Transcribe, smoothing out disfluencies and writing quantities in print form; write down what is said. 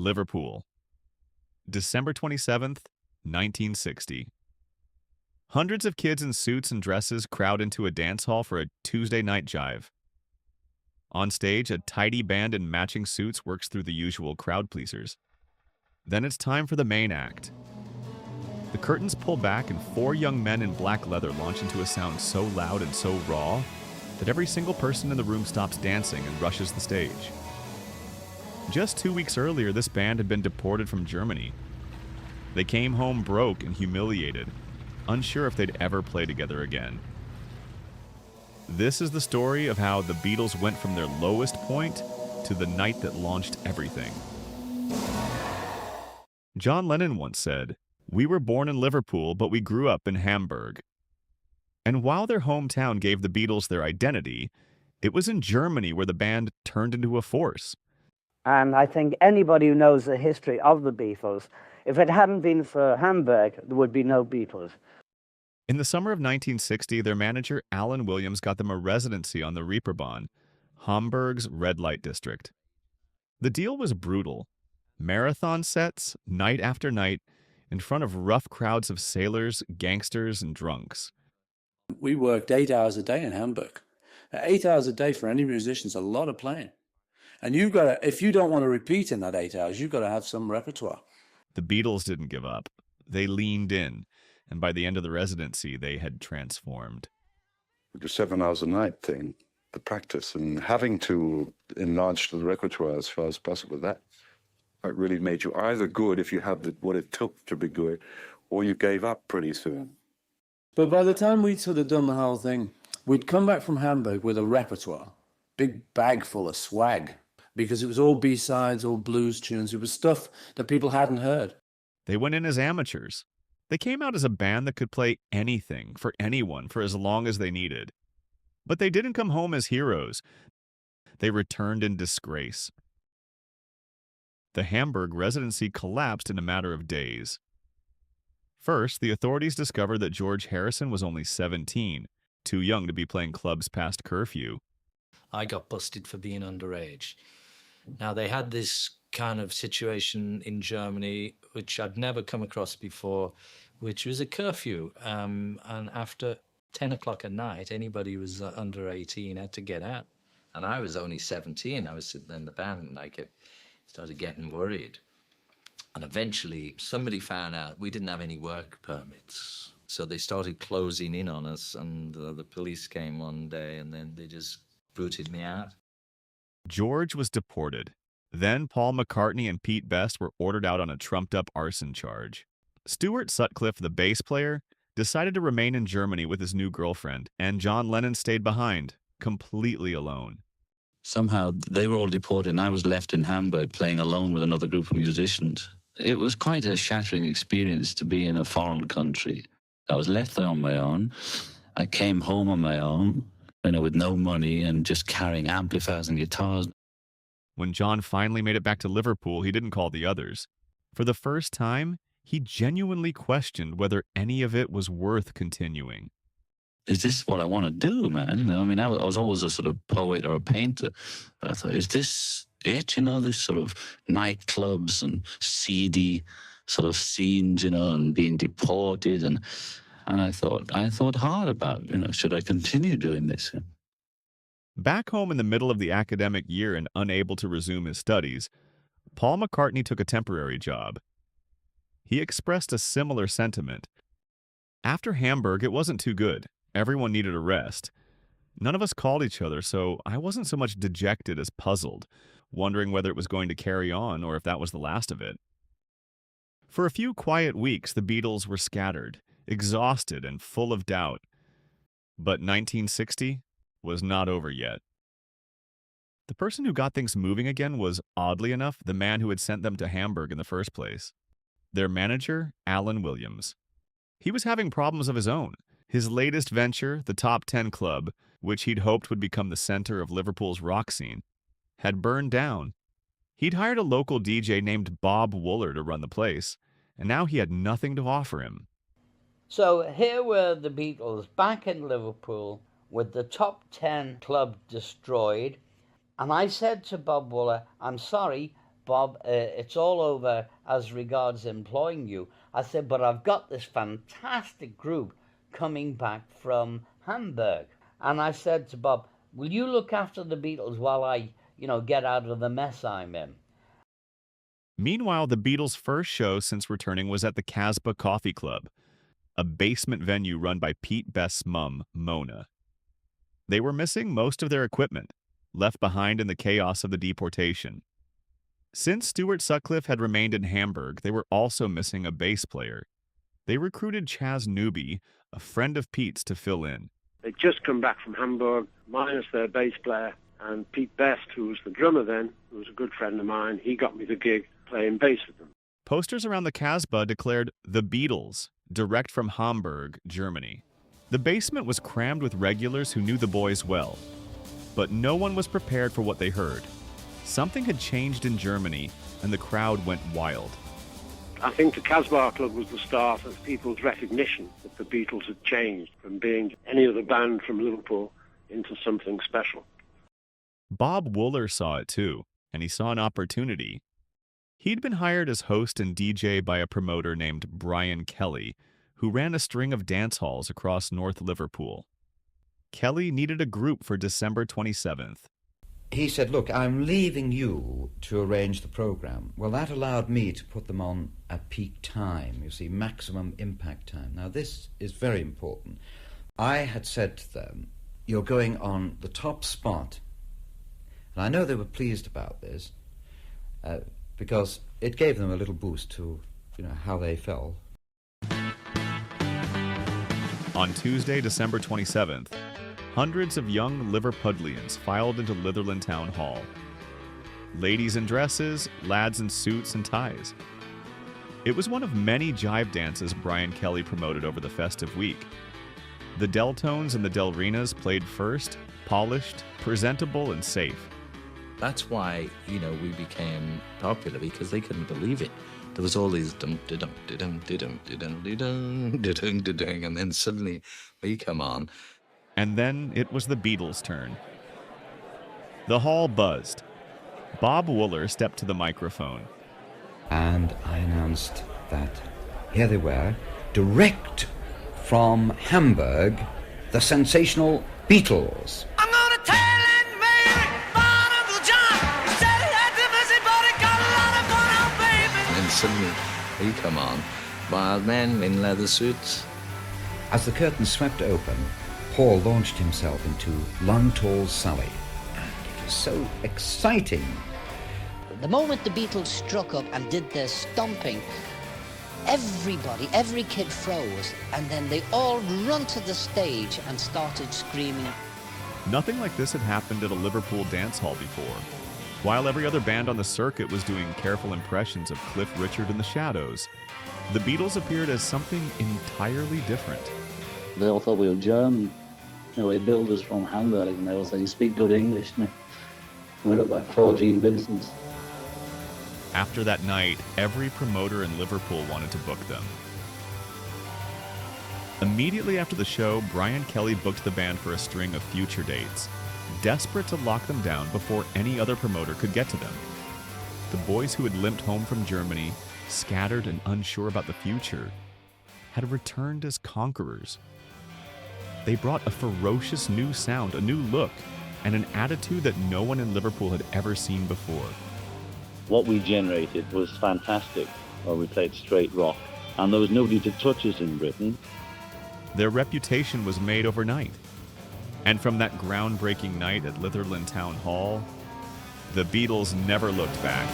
Liverpool, December 27th, 1960. Hundreds of kids in suits and dresses crowd into a dance hall for a Tuesday night jive. On stage, a tidy band in matching suits works through the usual crowd pleasers. Then it's time for the main act. The curtains pull back and four young men in black leather launch into a sound so loud and so raw that every single person in the room stops dancing and rushes the stage. Just 2 weeks earlier, this band had been deported from Germany. They came home broke and humiliated, unsure if they'd ever play together again. This is the story of how the Beatles went from their lowest point to the night that launched everything. John Lennon once said, "We were born in Liverpool, but we grew up in Hamburg." And while their hometown gave the Beatles their identity, it was in Germany where the band turned into a force. And I think anybody who knows the history of the Beatles, if it hadn't been for Hamburg, there would be no Beatles. In the summer of 1960, their manager, Allan Williams, got them a residency on the Reeperbahn, Hamburg's red light district. The deal was brutal. Marathon sets, night after night, in front of rough crowds of sailors, gangsters, and drunks. We worked 8 hours a day in Hamburg. 8 hours a day for any musician is a lot of playing. And you've got to, if you don't want to repeat in that 8 hours, you've got to have some repertoire. The Beatles didn't give up. They leaned in, and by the end of the residency, they had transformed. The 7 hours a night thing, the practice, and having to enlarge the repertoire as far as possible, that really made you either good if you had what it took to be good, or you gave up pretty soon. But by the time we'd sort of done the whole thing, we'd come back from Hamburg with a repertoire, big bag full of swag, because it was all B-sides, all blues tunes. It was stuff that people hadn't heard. They went in as amateurs. They came out as a band that could play anything for anyone for as long as they needed. But they didn't come home as heroes. They returned in disgrace. The Hamburg residency collapsed in a matter of days. First, the authorities discovered that George Harrison was only 17, too young to be playing clubs past curfew. I got busted for being underage. Now, they had this kind of situation in Germany, which I'd never come across before, which was a curfew. And after 10 o'clock at night, anybody who was under 18 had to get out. And I was only 17. I was sitting in the band, and I started getting worried. And eventually, somebody found out we didn't have any work permits. So they started closing in on us, and the police came one day, and then they just booted me out. George was deported. Then Paul McCartney and Pete Best were ordered out on a trumped-up arson charge. Stuart Sutcliffe, the bass player, decided to remain in Germany with his new girlfriend, and John Lennon stayed behind, completely alone. Somehow they were all deported, and I was left in Hamburg playing alone with another group of musicians. It was quite a shattering experience to be in a foreign country. I was left there on my own. I came home on my own, with no money and just carrying amplifiers and guitars. When John finally made it back to Liverpool, he didn't call the others. For the first time, he genuinely questioned whether any of it was worth continuing. Is this what I want to do, man? I was always a sort of poet or a painter. But I thought, is this it? This sort of nightclubs and seedy sort of scenes, and being deported. And I thought hard about, should I continue doing this? Back home in the middle of the academic year and unable to resume his studies, Paul McCartney took a temporary job. He expressed a similar sentiment. After Hamburg, it wasn't too good. Everyone needed a rest. None of us called each other, so I wasn't so much dejected as puzzled, wondering whether it was going to carry on or if that was the last of it. For a few quiet weeks, the Beatles were scattered, exhausted and full of doubt. But 1960 was not over yet. The person who got things moving again was, oddly enough, the man who had sent them to Hamburg in the first place. Their manager, Allan Williams. He was having problems of his own. His latest venture, the Top 10 Club, which he'd hoped would become the center of Liverpool's rock scene, had burned down. He'd hired a local DJ named Bob Wooler to run the place, and now he had nothing to offer him. So here were the Beatles back in Liverpool with the Top 10 Club destroyed. And I said to Bob Wooler, I'm sorry, Bob, it's all over as regards employing you. I said, but I've got this fantastic group coming back from Hamburg. And I said to Bob, will you look after the Beatles while I, get out of the mess I'm in? Meanwhile, the Beatles' first show since returning was at the Casbah Coffee Club, a basement venue run by Pete Best's mum, Mona. They were missing most of their equipment, left behind in the chaos of the deportation. Since Stuart Sutcliffe had remained in Hamburg, they were also missing a bass player. They recruited Chas Newby, a friend of Pete's, to fill in. They'd just come back from Hamburg, minus their bass player, and Pete Best, who was the drummer then, who was a good friend of mine, he got me the gig playing bass with them. Posters around the Casbah declared "The Beatles," direct from Hamburg, Germany. The basement was crammed with regulars who knew the boys well, but no one was prepared for what they heard. Something had changed in Germany, and the crowd went wild. I think the Casbah Club was the start of people's recognition that the Beatles had changed from being any other band from Liverpool into something special. Bob Wooler saw it too, and he saw an opportunity. He'd been hired as host and DJ by a promoter named Brian Kelly, who ran a string of dance halls across North Liverpool. Kelly needed a group for December 27th. He said, look, I'm leaving you to arrange the program. Well, that allowed me to put them on at peak time, you see, maximum impact time. Now, this is very important. I had said to them, you're going on the top spot. And I know they were pleased about this, because it gave them a little boost to, how they felt. On Tuesday, December 27th, hundreds of young Liverpudlians filed into Litherland Town Hall. Ladies in dresses, lads in suits and ties. It was one of many jive dances Brian Kelly promoted over the festive week. The Deltones and the Delrinas played first, polished, presentable, and safe. That's why, we became popular, because they couldn't believe it. There was all these and then suddenly we come on. And then it was the Beatles' turn. The hall buzzed. Bob Wooler stepped to the microphone. And I announced that here they were, direct from Hamburg, the sensational Beatles. I'm gonna tell Aunt Mary about Uncle John. He said he had to visit, but he got a lot of fun out, baby. And then suddenly we come on, wild men in leather suits. As the curtain swept open, Paul launched himself into Long Tall Sally. It was so exciting. The moment the Beatles struck up and did their stomping, everybody, every kid froze, and then they all run to the stage and started screaming. Nothing like this had happened at a Liverpool dance hall before. While every other band on the circuit was doing careful impressions of Cliff Richard and the Shadows, the Beatles appeared as something entirely different. They all thought we were German. We billed us from Hamburg, and they all said, you speak good English. And we looked like 14 Vincents. After that night, every promoter in Liverpool wanted to book them. Immediately after the show, Brian Kelly booked the band for a string of future dates, desperate to lock them down before any other promoter could get to them. The boys who had limped home from Germany, scattered and unsure about the future, had returned as conquerors. They brought a ferocious new sound, a new look, and an attitude that no one in Liverpool had ever seen before. What we generated was fantastic. Well, we played straight rock, and there was nobody to touch us in Britain. Their reputation was made overnight. And from that groundbreaking night at Litherland Town Hall, the Beatles never looked back.